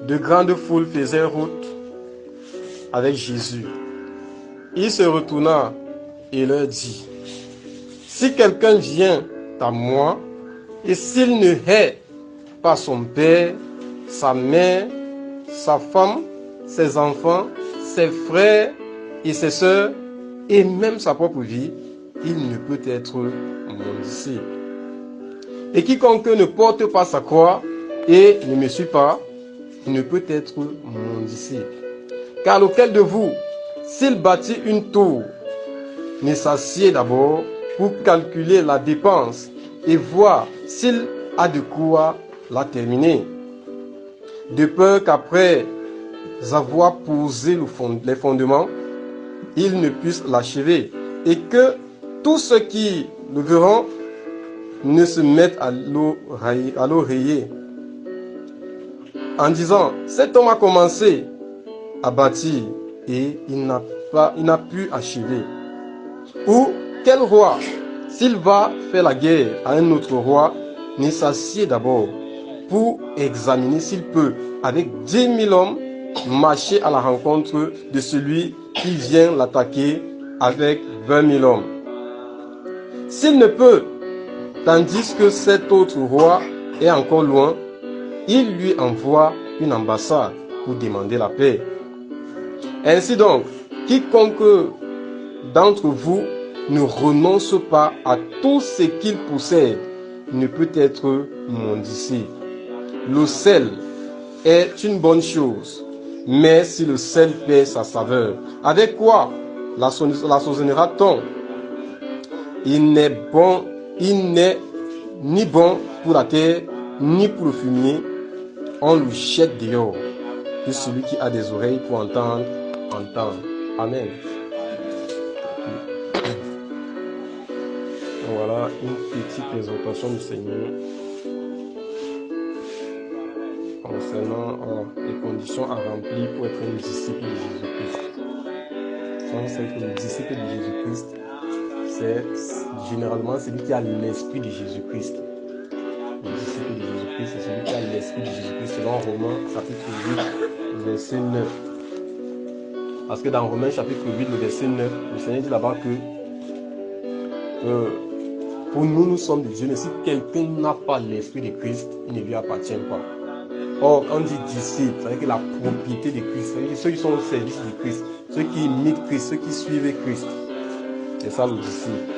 de grandes foules faisaient route avec Jésus. Il se retourna et leur dit, si quelqu'un vient à moi, et s'il ne hait pas son père, sa mère, sa femme, ses enfants, ses frères et ses sœurs, et même sa propre vie, il ne peut être mon disciple. Et quiconque ne porte pas sa croix et ne me suit pas, ne peut être mon disciple. Car lequel de vous, s'il bâtit une tour, ne s'assied d'abord pour calculer la dépense et voir s'il a de quoi la terminer, de peur qu'après avoir posé les fondements, il ne puisse l'achever, et que tous ceux qui le verront ne se mettent à l'oreiller en disant, cet homme a commencé à bâtir et il n'a pu achever. Ou quel roi, s'il va faire la guerre à un autre roi, ne s'assied d'abord pour examiner s'il peut, avec 10 000 hommes, marcher à la rencontre de celui qui vient l'attaquer avec 20 000 hommes. S'il ne peut, tandis que cet autre roi est encore loin, il lui envoie une ambassade pour demander la paix. Ainsi donc, quiconque d'entre vous ne renonce pas à tout ce qu'il possède ne peut être mon disciple. Le sel est une bonne chose, mais si le sel perd sa saveur, avec quoi l'assaisonnera-t-on? Il n'est ni bon pour la terre, ni pour le fumier. On le jette dehors. Que celui qui a des oreilles pour entendre, entende. Amen. Voilà une petite présentation du Seigneur concernant les conditions à remplir pour être un disciple de Jésus-Christ. On sait que le disciple de Jésus-Christ, c'est généralement celui qui a l'esprit de Jésus-Christ. Le disciple de Jésus-Christ, c'est celui qui a l'esprit de Jésus-Christ, selon Romains chapitre 8, verset 9. Parce que dans Romains chapitre 8, le verset 9, le Seigneur dit là-bas que pour nous, nous sommes de Dieu, mais si quelqu'un n'a pas l'esprit de Christ, il ne lui appartient pas. Or, quand on dit disciple, ça veut dire que la propriété de Christ, ça veut dire que ceux qui sont au service de Christ, ceux qui imitent Christ, ceux qui suivent Christ. C'est ça le disciple.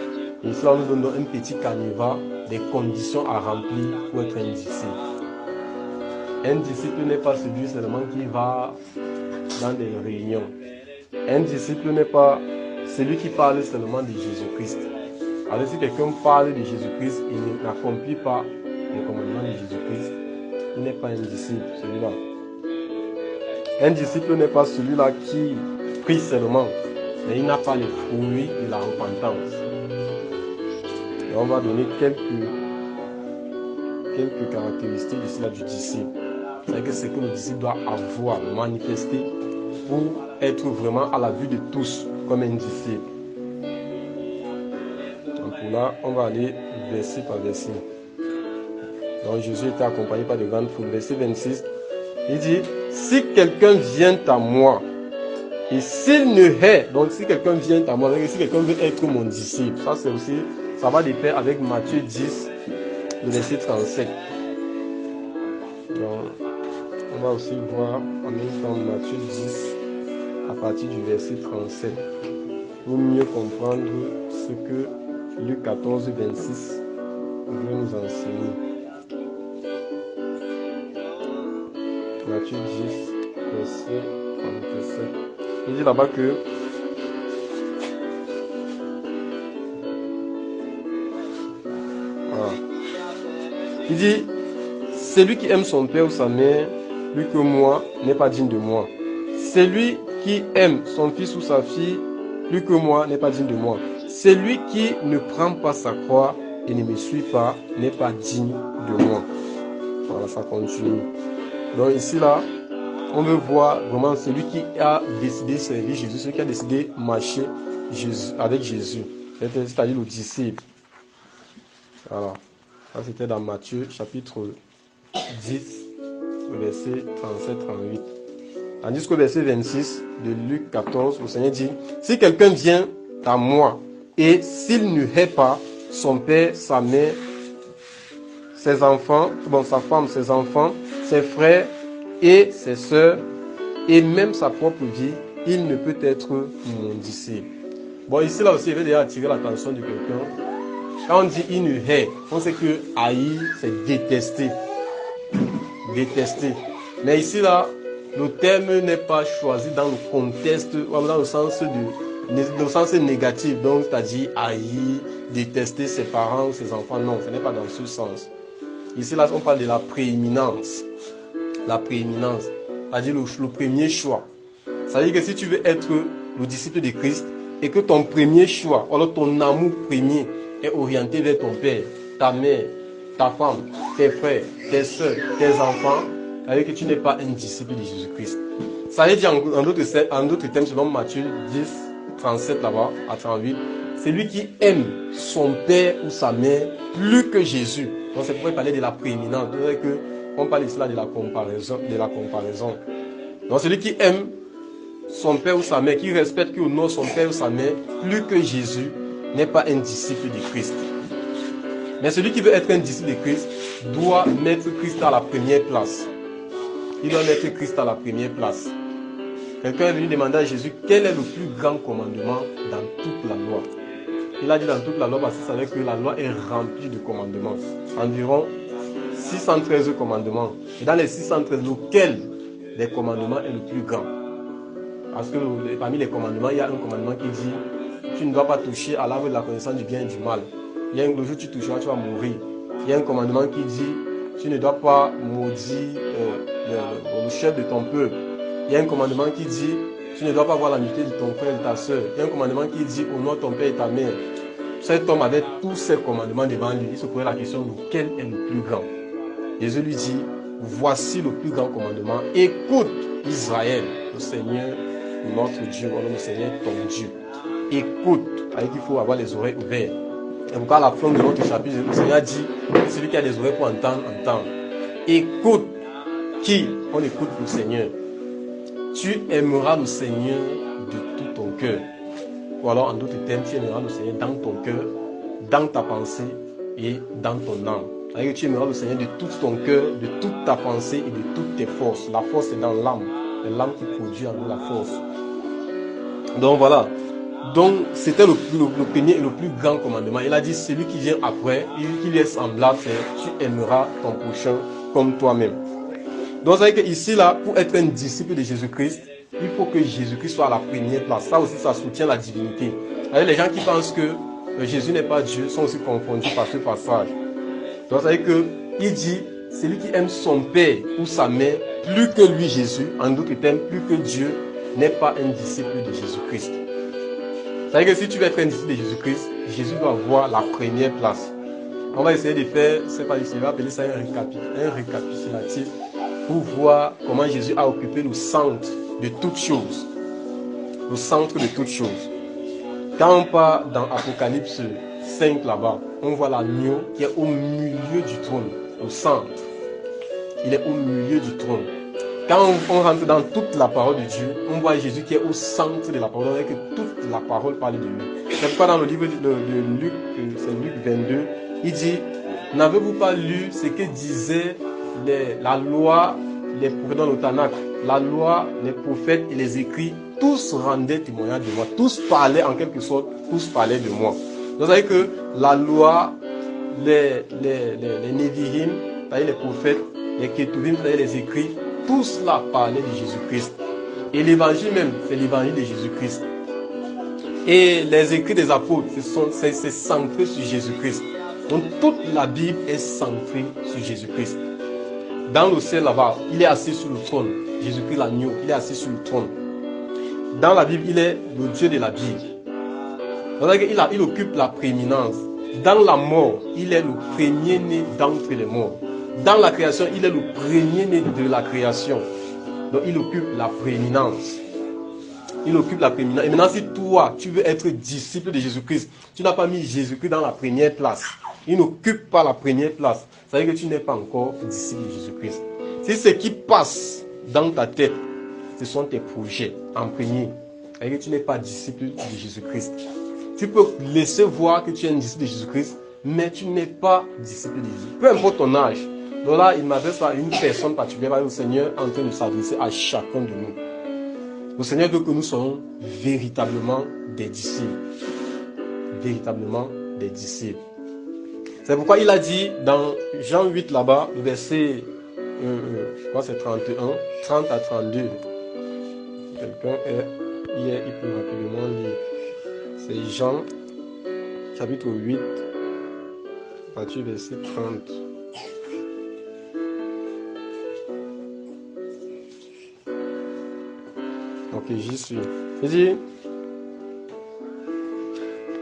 Et ici, on nous donne un petit canevas des conditions à remplir pour être un disciple. Un disciple n'est pas celui seulement qui va dans des réunions. Un disciple n'est pas celui qui parle seulement de Jésus-Christ. Alors si quelqu'un parle de Jésus-Christ et n'accomplit pas les commandements de Jésus-Christ, il n'est pas un disciple, celui-là. Un disciple n'est pas celui-là qui prie seulement, mais il n'a pas les fruits de la repentance. Et on va donner quelques caractéristiques ici là du disciple. C'est ce que le disciple doit avoir, manifester pour être vraiment à la vue de tous comme un disciple. Donc pour là, on va aller verset par verset. Donc Jésus était accompagné par de grandes foules. Verset 26, il dit, si quelqu'un vient à moi, et s'il ne hait, donc si quelqu'un vient à moi, si quelqu'un veut être mon disciple, ça c'est aussi, ça va de pair avec Matthieu 10, le verset 37. Donc, on va aussi voir en même temps Matthieu 10 à partir du verset 37 pour mieux comprendre ce que Luc 14, 26 veut nous enseigner. Matthieu 10, verset 37. Il dit là-bas que il dit, celui qui aime son père ou sa mère plus que moi n'est pas digne de moi. Celui qui aime son fils ou sa fille plus que moi n'est pas digne de moi. Celui qui ne prend pas sa croix et ne me suit pas n'est pas digne de moi. Voilà, ça continue. Donc ici là, on veut voir vraiment celui qui a décidé de servir Jésus, celui qui a décidé de marcher avec Jésus, c'est-à-dire le disciple. Voilà. Ça c'était dans Matthieu chapitre 10, verset 37-38. Tandis qu'au verset 26 de Luc 14, le Seigneur dit, si quelqu'un vient à moi, et s'il ne hait pas son père, sa mère, ses enfants, sa femme, ses enfants, ses frères et ses sœurs, et même sa propre vie, il ne peut être mon disciple. Bon, ici, là aussi, il veut déjà attirer l'attention de quelqu'un. Quand on dit il ne hait, on sait que haïr, c'est détester. Détester. Mais ici, là, le terme n'est pas choisi dans le contexte, dans le sens négatif. Donc, c'est-à-dire haïr, détester ses parents ou ses enfants. Non, ce n'est pas dans ce sens. Ici, là, on parle de la prééminence. La prééminence. C'est-à-dire le premier choix. C'est-à-dire que si tu veux être le disciple de Christ et que ton premier choix, alors ton amour premier est orienté vers ton père, ta mère, ta femme, tes frères, tes soeurs, tes enfants, c'est-à-dire que tu n'es pas un disciple de Jésus-Christ. Ça veut dire en d'autres termes, selon Matthieu 10, 37 là-bas, à 38, c'est lui qui aime son père ou sa mère plus que Jésus. Donc c'est pourquoi il parlait de la prééminence. On parle ici là de la comparaison. Donc celui qui aime son père ou sa mère, qui respecte, qui honore son père ou sa mère plus que Jésus, n'est pas un disciple de Christ. Mais celui qui veut être un disciple de Christ doit mettre Christ à la première place. Il doit mettre Christ à la première place. Quelqu'un est venu demander à Jésus quel est le plus grand commandement dans toute la loi. Il a dit dans toute la loi parce qu'il savait que la loi est remplie de commandements. Environ 613 commandements. Et dans les 613, lequel des commandements est le plus grand? Parce que parmi les commandements, il y a un commandement qui dit tu ne dois pas toucher à l'arbre de la connaissance du bien et du mal. Le jour où tu toucheras, tu vas mourir. Il y a un commandement qui dit tu ne dois pas maudire le chef de ton peuple. Il y a un commandement qui dit tu ne dois pas voir la nudité de ton frère et de ta soeur. Il y a un commandement qui dit honore ton père et ta mère. Cet homme avait tous ces commandements devant lui. Il se posait la question lequel est le plus grand. Jésus lui dit voici le plus grand commandement. Écoute Israël, le Seigneur notre Dieu, le Seigneur ton Dieu. Écoute, avec il faut avoir les oreilles ouvertes. Et pourquoi à la fin de notre chapitre, le Seigneur dit celui qui a les oreilles pour entendre, entend. Écoute qui? On écoute le Seigneur. Tu aimeras le Seigneur de tout ton cœur. Ou alors en d'autres termes, tu aimeras le Seigneur dans ton cœur, dans ta pensée et dans ton âme. C'est-à-dire que tu aimeras le Seigneur de tout ton cœur, de toute ta pensée et de toutes tes forces. La force est dans l'âme. C'est l'âme qui produit en nous la force. Donc voilà. Donc c'était le premier et le plus grand commandement. Il a dit celui qui vient après, qui lui est semblable, c'est tu aimeras ton prochain comme toi-même. Donc, c'est qu'ici, là, pour être un disciple de Jésus-Christ, il faut que Jésus-Christ soit à la première place. Ça aussi, ça soutient la divinité. Les gens qui pensent que Jésus n'est pas Dieu sont aussi confondus par ce passage. Donc, c'est qu'il dit, celui qui aime son père ou sa mère plus que lui, Jésus, en d'autres termes, plus que Dieu, n'est pas un disciple de Jésus-Christ. C'est-à-dire que si tu veux être un disciple de Jésus-Christ, Jésus doit avoir la première place. On va essayer de faire, je ne sais pas si on va appeler ça un récapitulatif, pour voir comment Jésus a occupé le centre de toutes choses. Le centre de toutes choses. Quand on part dans Apocalypse 5 là-bas, on voit l'agneau qui est au milieu du trône, au centre. Il est au milieu du trône. Quand on rentre dans toute la parole de Dieu, on voit Jésus qui est au centre de la parole, et que toute la parole parle de lui. C'est pourquoi dans le livre de Luc, c'est Luc 22, il dit, n'avez-vous pas lu ce que disait la loi, les prophètes dans le Tanakh, la loi, les prophètes et les écrits, tous rendaient témoignage de moi, tous parlaient en quelque sorte, tous parlaient de moi. Donc, c'est-à-dire que la loi, les Nevi'im, c'est-à-dire les prophètes, les Ketuvim, c'est-à-dire les écrits, tout cela parlait de Jésus-Christ. Et l'évangile même, c'est l'évangile de Jésus-Christ. Et les écrits des apôtres, c'est centré sur Jésus-Christ. Donc toute la Bible est centrée sur Jésus-Christ. Dans le ciel là-bas, il est assis sur le trône. Jésus-Christ l'agneau, il est assis sur le trône. Dans la Bible, il est le Dieu de la Bible. Il occupe la prééminence. Dans la mort, il est le premier-né d'entre les morts. Dans la création, il est le premier-né de la création. Donc il occupe la prééminence. Il occupe la prééminence. Et maintenant, si toi, tu veux être disciple de Jésus-Christ, tu n'as pas mis Jésus-Christ dans la première place. Il n'occupe pas la première place. Ça veut dire que tu n'es pas encore disciple de Jésus-Christ. Si ce qui passe dans ta tête, ce sont tes projets en premier, et que tu n'es pas disciple de Jésus-Christ. Tu peux laisser voir que tu es un disciple de Jésus-Christ, mais tu n'es pas disciple de Jésus. Peu importe ton âge. Donc là, il m'adresse à une personne particulière, le Seigneur est en train de s'adresser à chacun de nous. Le Seigneur veut que nous soyons véritablement des disciples. Véritablement des disciples. C'est pourquoi il a dit dans Jean 8 là-bas, le verset, je crois que c'est 31, 30 à 32. Quelqu'un est hier, il peut rapidement lire. C'est Jean, chapitre 8, à partir du verset 30. Ok, j'y suis. Il dit,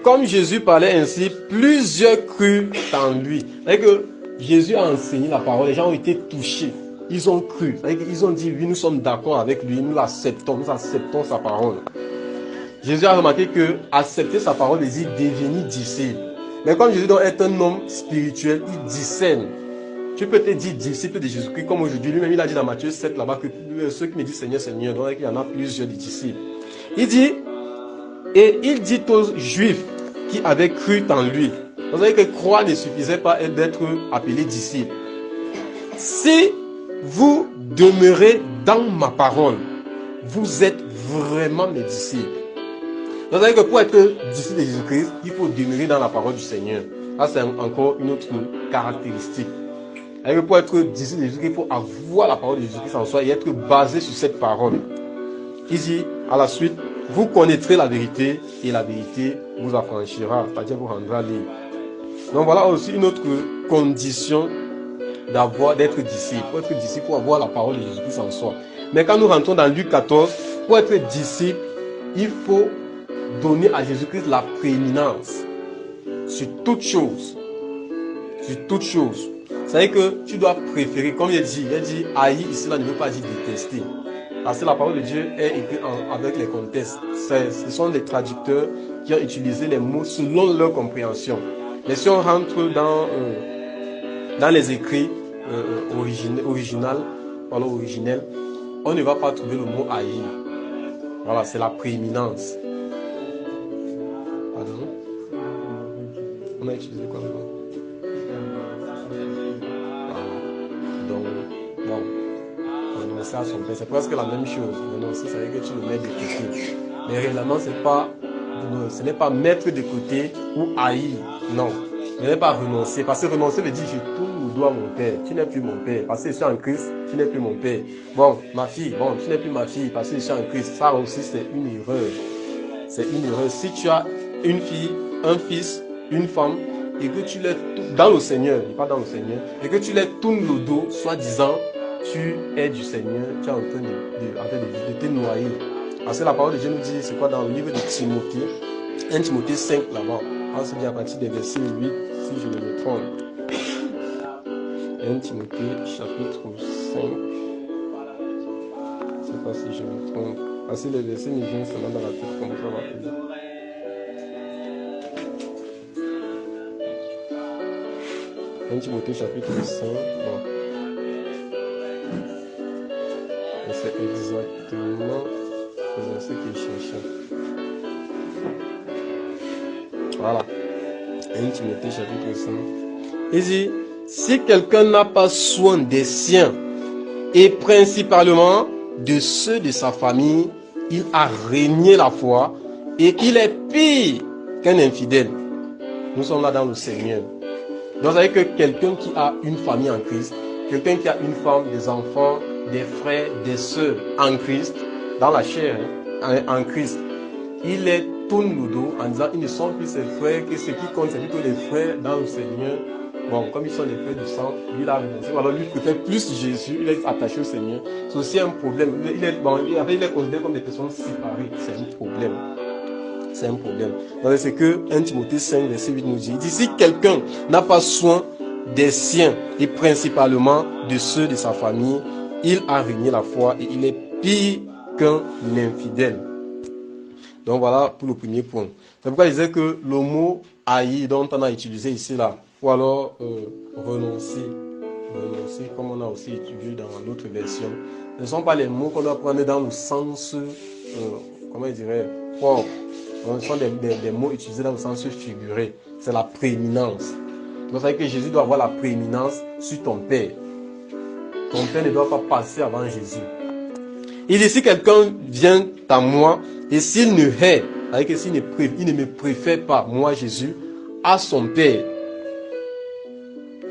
comme Jésus parlait ainsi, plusieurs crurent en lui. C'est-à-dire que Jésus a enseigné la parole, les gens ont été touchés. Ils ont cru. C'est-à-dire qu'ils ont dit, oui, nous sommes d'accord avec lui, nous acceptons sa parole. Jésus a remarqué que accepter sa parole veut dire devenir disciple. Mais comme Jésus est un homme spirituel, il discerne. Tu peux te dire disciple de Jésus-Christ, comme aujourd'hui, lui-même il a dit dans Matthieu 7 là-bas que ceux qui me disent Seigneur, Seigneur, donc il y en a plusieurs disciples. Il dit, et il dit aux Juifs qui avaient cru en lui, vous savez que croire ne suffisait pas d'être appelé disciple. Si vous demeurez dans ma parole, vous êtes vraiment mes disciples. Vous savez que pour être disciple de Jésus-Christ, il faut demeurer dans la parole du Seigneur. Ça, c'est encore une autre caractéristique. Et pour être disciple de Jésus-Christ, il faut avoir la parole de Jésus-Christ en soi et être basé sur cette parole. Il dit à la suite, vous connaîtrez la vérité et la vérité vous affranchira, c'est-à-dire vous rendra libre. Donc voilà aussi une autre condition d'être disciple. Pour être disciple, il faut avoir la parole de Jésus-Christ en soi. Mais quand nous rentrons dans Luc 14, pour être disciple, il faut donner à Jésus-Christ la prééminence sur toute chose. Sur toute chose. C'est-à-dire que tu dois préférer, comme il dit haïr, ici là ne veut pas dire détester. Parce que la parole de Dieu est écrite avec les contextes. Ce sont les traducteurs qui ont utilisé les mots selon leur compréhension. Mais si on rentre dans les écrits originels, on ne va pas trouver le mot haïr. Voilà, c'est la prééminence. Pardon? On a utilisé quoi? Donc, bon, renoncer à son père, c'est presque la même chose. Renoncer, ça veut dire que tu le mets de côté. Mais réellement, ce n'est pas mettre de côté ou haïr. Non, ce n'est pas renoncer. Parce que renoncer veut dire je tourne le doigt à mon père. Tu n'es plus mon père. Parce que je suis en Christ, tu n'es plus mon père. Bon, ma fille, bon, tu n'es plus ma fille. Parce que je suis en Christ. Ça aussi, c'est une erreur. C'est une erreur. Si tu as une fille, un fils, une femme, et que tu les tournes dans le Seigneur, pas dans le Seigneur, et que tu les tournes le dos, soi-disant, tu es du Seigneur, tu es en train de te noyer. Parce que la parole de Dieu nous dit, c'est quoi dans le livre de Timothée, 1 Timothée 5 là-bas, on se dit à partir des versets 8, si je ne me trompe. 1 Timothée chapitre 5, je ne sais pas si je me trompe, parce que les versets me viennent seulement dans la tête, comme ça va faire. 1 Timothée chapitre 5, bon. Et c'est exactement le verset que je cherchais. Voilà. 1 Timothée chapitre 5. Il dit, si quelqu'un n'a pas soin des siens, et principalement de ceux de sa famille, il a renié la foi, et il est pire qu'un infidèle. Nous sommes là dans le Seigneur. Donc, vous savez que quelqu'un qui a une famille en Christ, quelqu'un qui a une femme, des enfants, des frères, des sœurs en Christ, dans la chair, en Christ, il les tourne le dos en disant ils ne sont plus ses frères, que ce qui compte, c'est plutôt les frères dans le Seigneur. Bon, comme ils sont des frères du sang, lui, là, alors lui préfère plus Jésus, il est attaché au Seigneur. C'est aussi un problème. Il est considéré comme des personnes séparées. C'est un problème. C'est un problème. Donc, c'est que 1 Timothée 5, verset 8 nous dit, il dit, si quelqu'un n'a pas soin des siens, et principalement de ceux de sa famille, il a renié la foi et il est pire qu'un infidèle. Donc voilà pour le premier point. C'est pourquoi je disais que le mot haïr dont on a utilisé ici là, ou alors renoncer, aussi, comme on a aussi étudié dans l'autre version, ce ne sont pas les mots qu'on doit prendre dans le sens, comment je dirais, propre. Ce sont des mots utilisés dans le sens figuré. C'est la prééminence. Donc, ça veut dire que Jésus doit avoir la prééminence sur ton Père. Ton Père ne doit pas passer avant Jésus. Il dit, si quelqu'un vient à moi, et s'il ne hait, c'est-à-dire que s'il ne me préfère pas, moi Jésus, à son Père.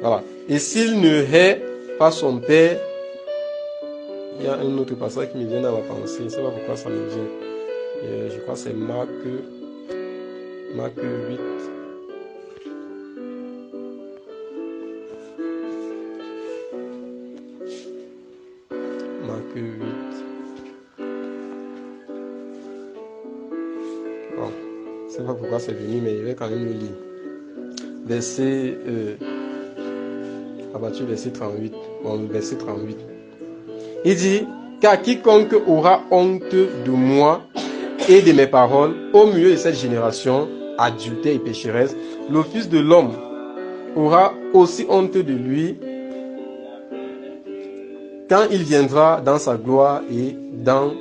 Voilà. Et s'il ne hait pas son Père, il y a un autre passage qui me vient dans ma pensée. Je ne sais pas pourquoi ça me vient. Je crois que c'est Marc 8. Marc 8. Bon, je ne sais pas pourquoi c'est venu, mais je vais quand même le lire. Verset, verset 38. Bon, verset 38. Il dit, car quiconque aura honte de moi et de mes paroles, au milieu de cette génération, adultère et pécheresse, le Fils de l'homme aura aussi honte de lui quand il viendra dans sa gloire et dans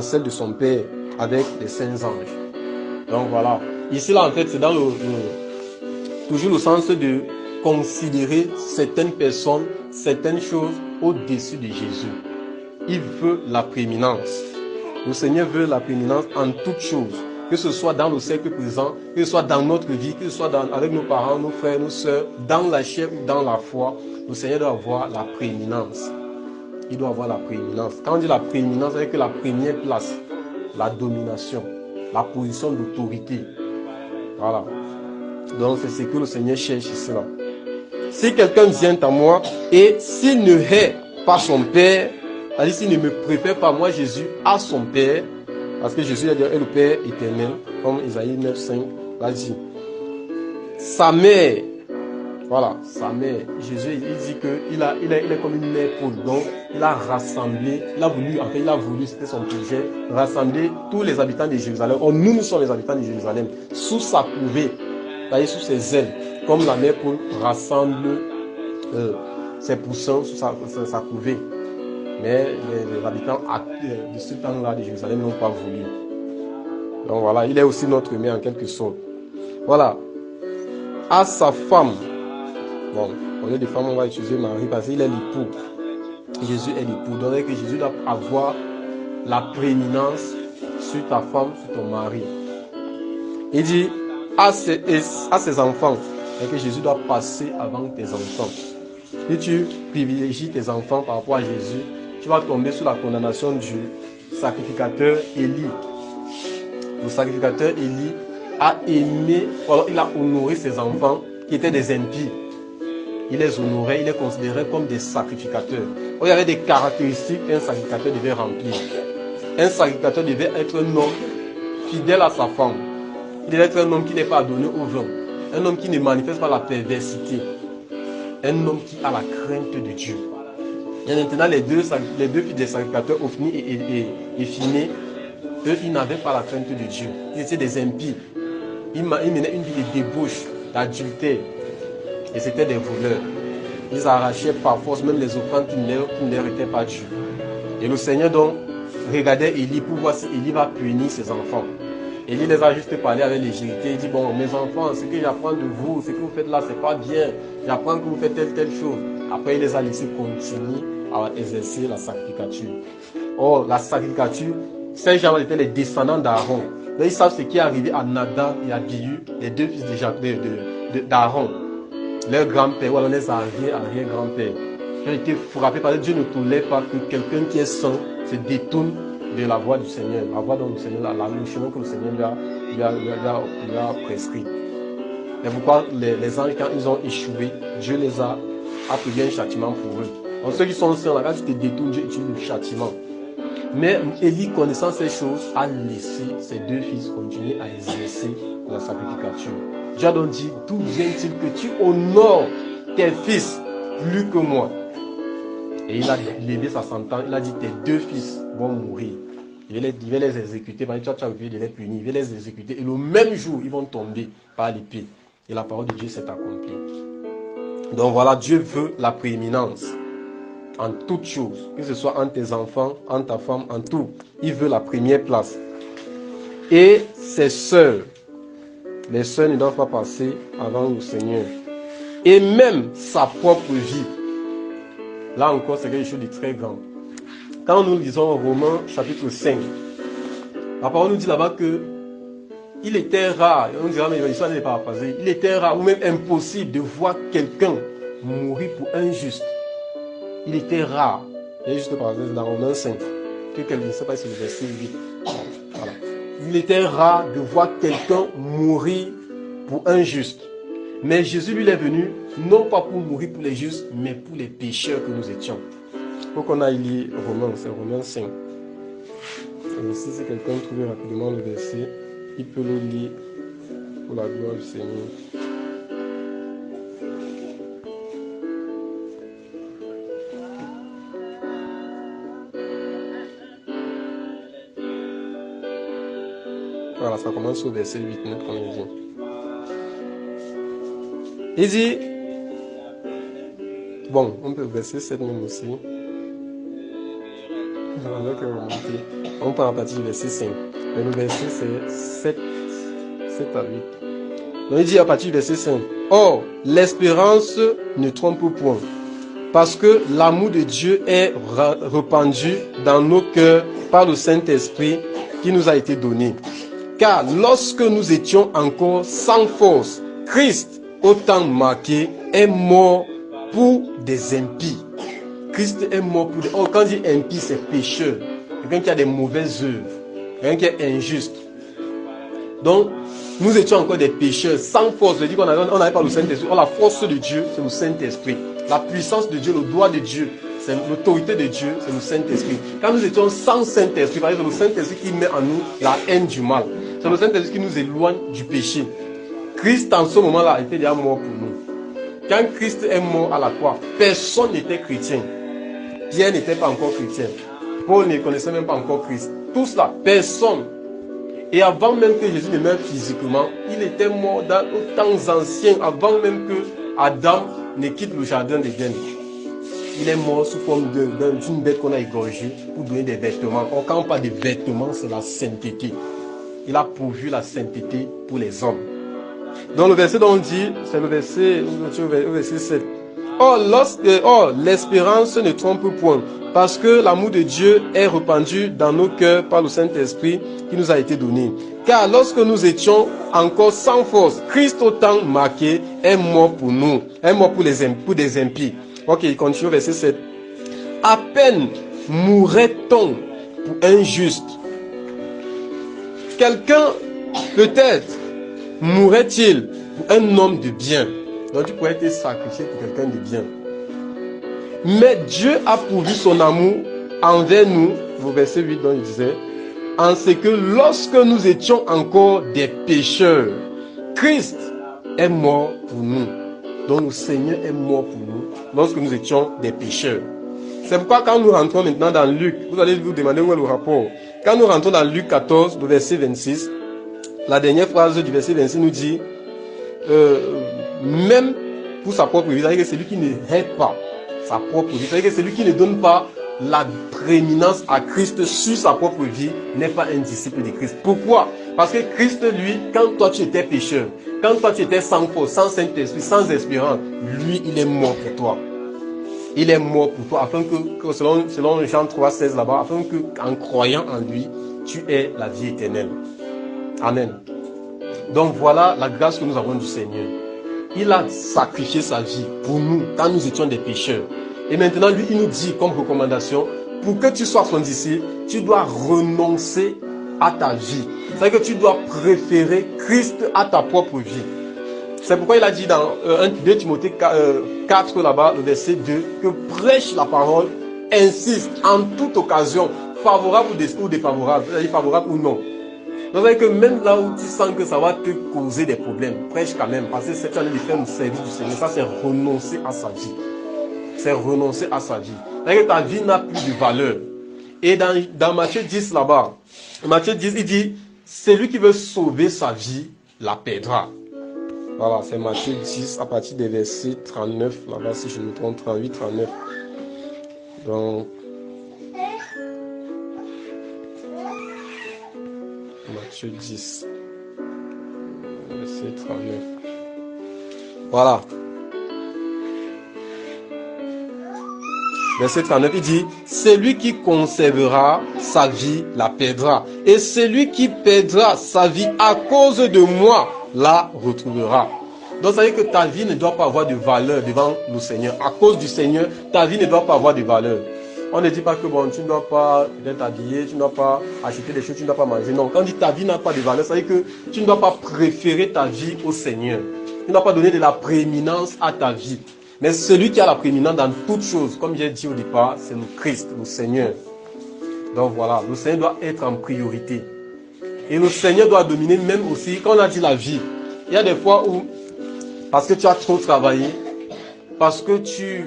celle de son Père avec les saints anges. Donc voilà. Ici là en fait c'est dans toujours le sens de considérer certaines personnes, certaines choses au-dessus de Jésus. Il veut la prééminence. Le Seigneur veut la prééminence en toutes choses. Que ce soit dans le cercle présent, que ce soit dans notre vie, que ce soit avec nos parents, nos frères, nos sœurs, dans la chair ou dans la foi, le Seigneur doit avoir la prééminence. Il doit avoir la prééminence. Quand on dit la prééminence, c'est que la première place, la domination, la position d'autorité. Voilà. Donc c'est ce que le Seigneur cherche ici là. Si quelqu'un vient à moi et s'il ne hait pas son Père, c'est-à-dire s'il ne me préfère pas moi Jésus à son Père, parce que Jésus est le Père éternel, comme Isaïe 9,5 l'a dit. Sa mère, voilà, sa mère, Jésus il dit qu'il est comme une mère poule, donc il a rassemblé, il a voulu, c'était son projet, rassembler tous les habitants de Jérusalem. Oh, nous sommes les habitants de Jérusalem, sous sa couvée, c'est-à-dire sous ses ailes, comme la mère poule rassemble ses poussins sous sa couvée. Mais les habitants de ce temps-là de Jérusalem n'ont pas voulu. Donc voilà, il est aussi notre mère en quelque sorte. Voilà. À sa femme. Bon, au lieu de femme, on va utiliser Marie parce qu'il est l'époux. Jésus est l'époux. Donc que Jésus doit avoir la prééminence sur ta femme, sur ton mari. Il dit à ses enfants. Et que Jésus doit passer avant tes enfants. Si tu privilégies tes enfants par rapport à Jésus, tu vas tomber sous la condamnation du sacrificateur Élie. Le sacrificateur Élie a aimé, alors il a honoré ses enfants qui étaient des impies. Il les honorait, il les considérait comme des sacrificateurs. Il y avait des caractéristiques qu'un sacrificateur devait remplir. Un sacrificateur devait être un homme fidèle à sa femme. Il devait être un homme qui n'est pas donné au vin. Un homme qui ne manifeste pas la perversité. Un homme qui a la crainte de Dieu. Et maintenant, les deux fils des sacrificateurs, Ophni et Phiné, eux, ils n'avaient pas la crainte de Dieu. Ils étaient des impies. Ils menaient une vie de débauche, d'adultère. Et c'était des voleurs. Ils arrachaient par force même les offrandes qui ne leur étaient pas dues. Et le Seigneur donc regardait Élie pour voir si Élie va punir ses enfants. Élie les a juste parlé avec légèreté. Il dit, bon, mes enfants, ce que j'apprends de vous, ce que vous faites là, c'est pas bien. J'apprends que vous faites telle chose. Après, il les a laissés continuer à exercer la sacrificature. Or, la sacrificature, ces gens étaient les descendants d'Aaron. Ils savent ce qui est arrivé à Nadab et à Abihu, les deux fils d'Aaron. Leur grand-père, ou alors les arrière-grands-pères. Ils ont été frappés parce que Dieu ne tolère pas que quelqu'un qui est saint se détourne de la voie du Seigneur, la voie dont le Seigneur, le chemin que le Seigneur lui a prescrit. Et pourquoi les anges, quand ils ont échoué, Dieu les a appelés un châtiment pour eux. Donc ceux qui sont saints, là, quand tu te détournes, Dieu utilise le châtiment. Mais Élie, connaissant ces choses, a laissé ses deux fils continuer à exercer la sacrificature. Dieu a donc dit, d'où vient-il que tu honores tes fils plus que moi? Et il a levé sa sentence, il a dit, tes deux fils vont mourir. Il va les exécuter, tu as oublié de les punir, il va les exécuter. Et le même jour, ils vont tomber par l'épée. Et la parole de Dieu s'est accomplie. Donc voilà, Dieu veut la prééminence en toutes choses, que ce soit en tes enfants, en ta femme, en tout. Il veut la première place. Et ses sœurs, les sœurs ne doivent pas passer avant le Seigneur. Et même sa propre vie. Là encore, c'est quelque chose de très grand. Quand nous lisons Romains chapitre 5, la parole nous dit là-bas que il était rare, on dira mais l'histoire n'est pas paraphrasée, il était rare ou même impossible de voir quelqu'un mourir pour un juste. Il était rare. Il y a juste paraphrasé dans Romains 5. Que quelqu'un ne sait pas si c'est le verset 8. Voilà. Il était rare de voir quelqu'un mourir pour un juste. Mais Jésus lui est venu, non pas pour mourir pour les justes, mais pour les pécheurs que nous étions. Il faut qu'on aille lire Romains, c'est Romains 5. Et ici, si quelqu'un trouve rapidement le verset, il peut le lire pour la gloire du Seigneur. Voilà, ça commence au verset 8, comme il dit. Il dit, bon, on peut verser 7 même aussi. On part à partir du verset 5. Mais le verset c'est 7 à 8. Donc il dit à partir du verset 5. Or, l'espérance ne trompe point, parce que l'amour de Dieu est répandu dans nos cœurs par le Saint-Esprit qui nous a été donné. Car lorsque nous étions encore sans force, Christ, au temps marqué, est mort pour des impies. Christ est mort pour des... Oh, quand on dit impie, c'est pécheur. Quelqu'un qui a des mauvaises œuvres. Quelqu'un qui est injuste. Donc, nous étions encore des pécheurs sans force. Je dis qu'on n'avait pas le Saint-Esprit. Oh, la force de Dieu, c'est le Saint-Esprit. La puissance de Dieu, le droit de Dieu, c'est l'autorité de Dieu, c'est le Saint-Esprit. Quand nous étions sans Saint-Esprit, par exemple, c'est le Saint-Esprit qui met en nous la haine du mal. C'est le Saint-Esprit qui nous éloigne du péché. Christ, en ce moment-là, était déjà mort pour nous. Quand Christ est mort à la croix, personne n'était chrétien. Pierre n'était pas encore chrétien. Paul ne connaissait même pas encore Christ. Tout cela, personne. Et avant même que Jésus ne meure physiquement, il était mort dans les temps anciens, avant même que Adam ne quitte le jardin d'Éden. Il est mort sous forme d'une bête qu'on a égorgée pour donner des vêtements. Quand on parle de vêtements, c'est la sainteté. Il a pourvu la sainteté pour les hommes. Dans le verset dont on dit, c'est le verset 7. Or, l'espérance ne trompe point, parce que l'amour de Dieu est répandu dans nos cœurs par le Saint-Esprit qui nous a été donné. Car lorsque nous étions encore sans force, Christ au temps marqué est mort pour nous, est mort pour des impies. Ok, il continue au verset 7. À peine mourrait-on pour un juste. Quelqu'un, peut-être, mourrait-il pour un homme de bien. Donc tu pourrais être sacrifié pour quelqu'un de bien. Mais Dieu a pourvu son amour envers nous, au verset 8 dont il disait, en ce que lorsque nous étions encore des pécheurs, Christ est mort pour nous. Donc le Seigneur est mort pour nous lorsque nous étions des pécheurs. C'est pourquoi quand nous rentrons maintenant dans Luc, vous allez vous demander où est le rapport. Quand nous rentrons dans Luc 14, le verset 26, la dernière phrase du verset 26 nous dit, même pour sa propre vie, c'est-à-dire que c'est lui qui ne aide pas sa propre vie, c'est-à-dire que c'est lui qui ne donne pas la prééminence à Christ sur sa propre vie, n'est pas un disciple de Christ. Pourquoi? Parce que Christ, lui, quand toi tu étais pécheur, quand toi tu étais sans force, sans Saint-Esprit, sans espérance, lui, il est mort pour toi. Il est mort pour toi, afin que selon Jean 3,16 là-bas, afin que en croyant en lui, tu aies la vie éternelle. Amen. Donc voilà la grâce que nous avons du Seigneur. Il a sacrifié sa vie pour nous quand nous étions des pécheurs. Et maintenant, lui, il nous dit comme recommandation, pour que tu sois son disciple, tu dois renoncer à ta vie. C'est-à-dire que tu dois préférer Christ à ta propre vie. C'est pourquoi il a dit dans 2 Timothée 4 là-bas, le verset 2, que prêche la parole, insiste en toute occasion, favorable ou défavorable, c'est-à-dire favorable ou non. Donc, c'est que même là où tu sens que ça va te causer des problèmes, prêche quand même, parce que c'est un de faire le service du Seigneur. Ça, c'est renoncer à sa vie. C'est renoncer à sa vie. C'est-à-dire que ta vie n'a plus de valeur. Et dans Matthieu 10 là-bas, Matthieu 10, il dit, celui qui veut sauver sa vie, la perdra. Voilà, c'est Matthieu 10 à partir des versets 39, là-bas si je me trompe, 38, 39. Donc, Matthieu 10, verset 39. Voilà. Verset 39, il dit, celui qui conservera sa vie la perdra. Et celui qui perdra sa vie à cause de moi la retrouvera. Donc, ça veut dire que ta vie ne doit pas avoir de valeur devant le Seigneur. À cause du Seigneur, ta vie ne doit pas avoir de valeur. On ne dit pas que bon, tu ne dois pas être habillé, tu ne dois pas acheter des choses, tu ne dois pas manger. Non, quand on dit ta vie n'a pas de valeur, ça veut dire que tu ne dois pas préférer ta vie au Seigneur. Tu ne dois pas donner de la prééminence à ta vie. Mais celui qui a la prééminence dans toutes choses, comme j'ai dit au départ, c'est le Christ, le Seigneur. Donc voilà, le Seigneur doit être en priorité. Et le Seigneur doit dominer même aussi, quand on a dit la vie, il y a des fois où, parce que tu as trop travaillé, parce que tu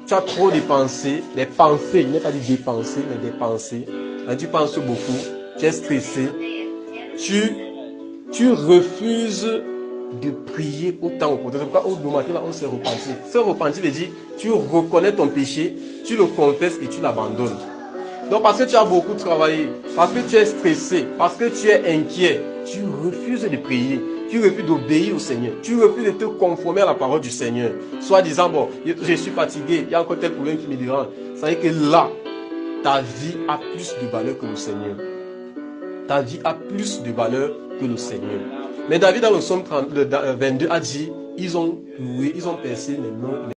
as trop dépensé, des pensées, il n'est pas dit dépenser, mais des pensées. Quand tu penses beaucoup, tu es stressé, tu refuses de prier autant au côté. C'est pourquoi au matin, là, on s'est repenti. Se repentir veut dire, tu reconnais ton péché, tu le confesses et tu l'abandonnes. Donc parce que tu as beaucoup travaillé, parce que tu es stressé, parce que tu es inquiet, tu refuses de prier, tu refuses d'obéir au Seigneur, tu refuses de te conformer à la parole du Seigneur. Soit disant, bon, je suis fatigué, il y a encore tel problème qui me dérange. Ça veut dire que là, ta vie a plus de valeur que le Seigneur. Ta vie a plus de valeur que le Seigneur. Mais David dans le psaume 22 a dit, ils ont loué, ils ont percé les noms.